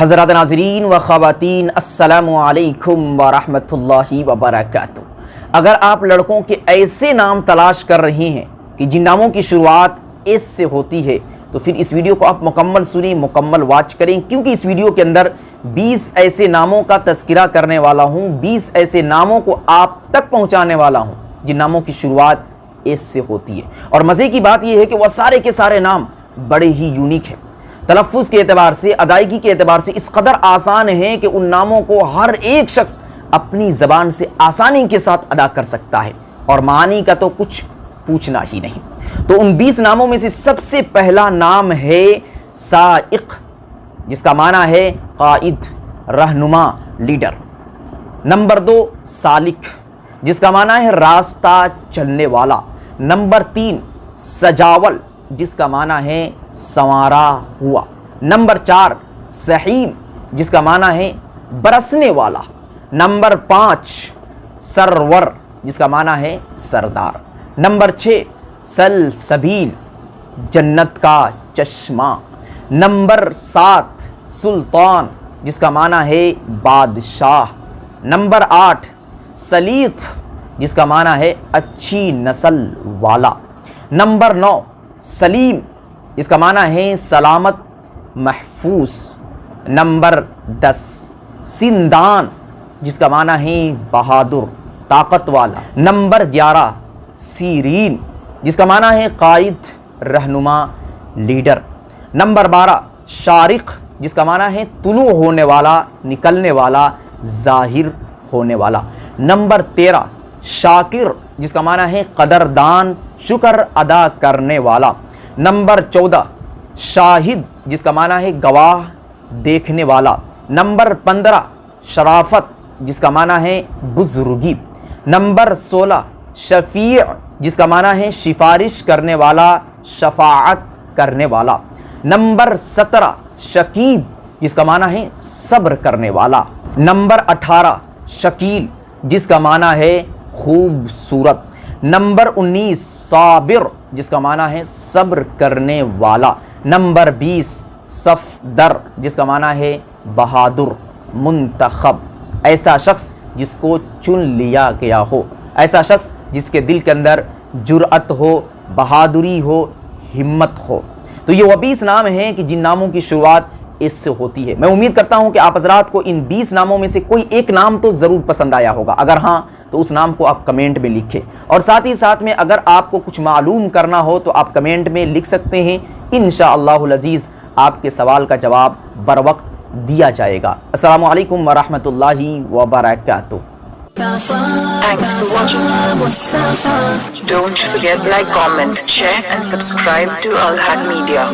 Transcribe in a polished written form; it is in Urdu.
حضرات ناظرین و خواتین، السلام علیکم ورحمۃ اللہ وبرکاتہ۔ اگر آپ لڑکوں کے ایسے نام تلاش کر رہے ہیں کہ جن ناموں کی شروعات ایس سے ہوتی ہے تو پھر اس ویڈیو کو آپ مکمل سنیں، مکمل واچ کریں، کیونکہ اس ویڈیو کے اندر 20 ایسے ناموں کا تذکرہ کرنے والا ہوں، 20 ایسے ناموں کو آپ تک پہنچانے والا ہوں جن ناموں کی شروعات ایس سے ہوتی ہے۔ اور مزے کی بات یہ ہے کہ وہ سارے کے سارے نام بڑے ہی یونیک ہیں، تلفظ کے اعتبار سے، ادائیگی کے اعتبار سے اس قدر آسان ہیں کہ ان ناموں کو ہر ایک شخص اپنی زبان سے آسانی کے ساتھ ادا کر سکتا ہے، اور معانی کا تو کچھ پوچھنا ہی نہیں۔ تو ان 20 ناموں میں سے سب سے پہلا نام ہے سائق، جس کا معنی ہے قائد، رہنما، لیڈر۔ نمبر 2 سالک، جس کا معنی ہے راستہ چلنے والا۔ نمبر 3 سجاول، جس کا معنی ہے سنوارا ہوا۔ نمبر 4 سحیم، جس کا معنی ہے برسنے والا۔ نمبر 5 سرور، جس کا معنی ہے سردار۔ نمبر 6 سلسبیل، جنت کا چشمہ۔ نمبر 7 سلطان، جس کا معنی ہے بادشاہ۔ نمبر 8 سلیط، جس کا معنی ہے اچھی نسل والا۔ نمبر 9 سلیم، جس کا معنی ہے سلامت، محفوظ۔ نمبر 10 سندان، جس کا معنی ہے بہادر، طاقت والا۔ نمبر 11 سیرین، جس کا معنی ہے قائد، رہنما، لیڈر۔ نمبر 12 شارق، جس کا معنی ہے طلوع ہونے والا، نکلنے والا، ظاہر ہونے والا۔ نمبر 13 شاکر، جس کا معنی ہے قدردان، شکر ادا کرنے والا۔ نمبر 14 شاہد، جس کا معنی ہے گواہ، دیکھنے والا۔ نمبر 15 شرافت، جس کا معنی ہے بزرگی۔ نمبر 16 شفیع، جس کا معنی ہے سفارش کرنے والا، شفاعت کرنے والا۔ نمبر 17 شکیب، جس کا معنی ہے صبر کرنے والا۔ نمبر 18 شکیل، جس کا معنی ہے خوبصورت۔ نمبر 19 صابر، جس کا معنی ہے صبر کرنے والا۔ نمبر 20 صفدر، جس کا معنی ہے بہادر، منتخب، ایسا شخص جس کو چن لیا گیا ہو، ایسا شخص جس کے دل کے اندر جرأت ہو، بہادری ہو، ہمت ہو۔ تو یہ وہ 20 نام ہیں کہ جن ناموں کی شروعات اس سے ہوتی ہے۔ میں امید کرتا ہوں کہ آپ حضرات کو ان 20 ناموں میں سے کوئی ایک نام تو ضرور پسند آیا ہوگا۔ اگر ہاں تو اس نام کو آپ کمنٹ میں لکھیں، اور ساتھ ہی ساتھ میں اگر آپ کو کچھ معلوم کرنا ہو تو آپ کمنٹ میں لکھ سکتے ہیں، انشاءاللہ العزیز آپ کے سوال کا جواب بروقت دیا جائے گا۔ السلام علیکم ورحمۃ اللہ وبرکاتہ۔ Thanks for watching. Don't forget like, comment, share and subscribe to Al Haq Media.